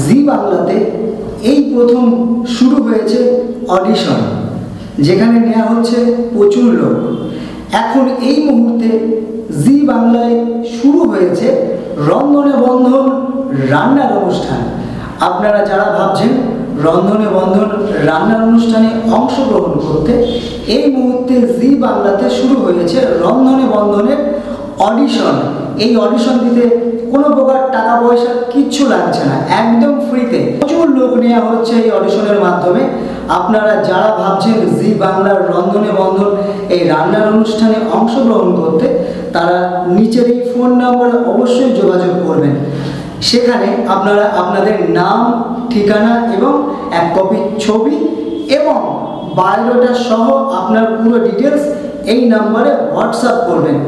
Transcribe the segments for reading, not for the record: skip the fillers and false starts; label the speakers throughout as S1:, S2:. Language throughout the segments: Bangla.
S1: জি বাংলাতে এই প্রথম শুরু হয়েছে অডিশন, যেখানে নেওয়া হচ্ছে প্রচুর লোক। এখন এই মুহূর্তে জি বাংলায় শুরু হয়েছে রন্ধনে বন্ধন রান্নার অনুষ্ঠান। আপনারা যারা ভাবছেন রন্ধনে বন্ধন রান্নার অনুষ্ঠানে অংশগ্রহণ করতে, এই মুহূর্তে জি বাংলাতে শুরু হয়েছে রন্ধনে বন্ধনের অডিশন। এই অডিশন দিতে কোনো প্রকার টাকা পয়সা কিচ্ছু লাগছে না, একদম ফ্রিতে প্রচুর লোক নেওয়া হচ্ছে এই অডিশনের মাধ্যমে। আপনারা যারা ভাবছেন জি বাংলার রন্ধনে বন্ধন এই রান্নার অনুষ্ঠানে অংশগ্রহণ করতে, তারা নিচের এই ফোন নাম্বারে অবশ্যই যোগাযোগ করবেন। সেখানে আপনারা আপনাদের নাম, ঠিকানা এবং এক কপি ছবি এবং বায়োডাটা সহ আপনার পুরো ডিটেলস এই নাম্বারে হোয়াটসঅ্যাপ করবেন।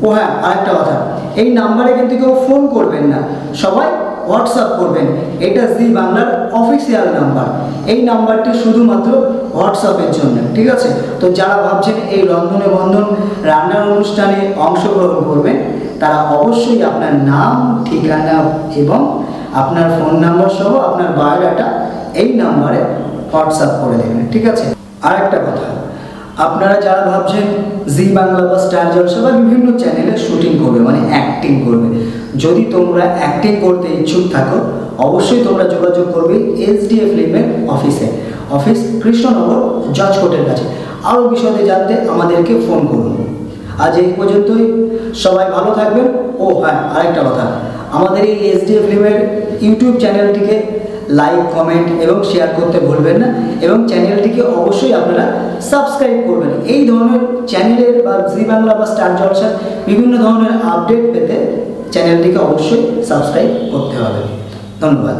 S1: ও হ্যাঁ, আরেকটা কথা, এই নাম্বারে কিন্তু কেউ ফোন করবেন না, সবাই হোয়াটসঅ্যাপ করবেন। এটা জি বাংলার অফিসিয়াল নাম্বার, এই নাম্বারটি শুধুমাত্র হোয়াটসঅ্যাপের জন্য, ঠিক আছে? তো যারা ভাবছেন এই রন্ধনে বন্ধন রান্নার অনুষ্ঠানে অংশগ্রহণ করবেন, তারা অবশ্যই আপনার নাম, ঠিকানা এবং আপনার ফোন নাম্বার সহ আপনার বায়োডাটা এই নাম্বারে হোয়াটসঅ্যাপ করে দেবেন, ঠিক আছে? আরেকটা কথা, আপনারা যারা ভাবছেন জি বাংলা বা স্টার জলসা বা বিভিন্ন চ্যানেলে শুটিং করবে, মানে অ্যাক্টিং করবে, যদি তোমরা অ্যাক্টিং করতে ইচ্ছুক থাকো, অবশ্যই তোমরা যোগাযোগ করবে SDA ফিল্মের অফিসে, অফিস কৃষ্ণনগর জজ কোর্টের কাছে। আরও বিষয়ে জানতে আমাদেরকে ফোন করুন। আজ এই পর্যন্তই, সবাই ভালো থাকবেন। ও হ্যাঁ, আরেকটা কথা, আমাদের এই SDA ফিল্মের ইউটিউব চ্যানেলটিকে লাইক, কমেন্ট এবং শেয়ার করতে ভুলবেন না, এবং চ্যানেলটিকে অবশ্যই আপনারা সাবস্ক্রাইব করবেন। এই ধরনের চ্যানেলের বা জি বাংলা বা স্টার জলসার বিভিন্ন ধরনের আপডেট পেতে চ্যানেলটিকে অবশ্যই সাবস্ক্রাইব করতে হবে। ধন্যবাদ।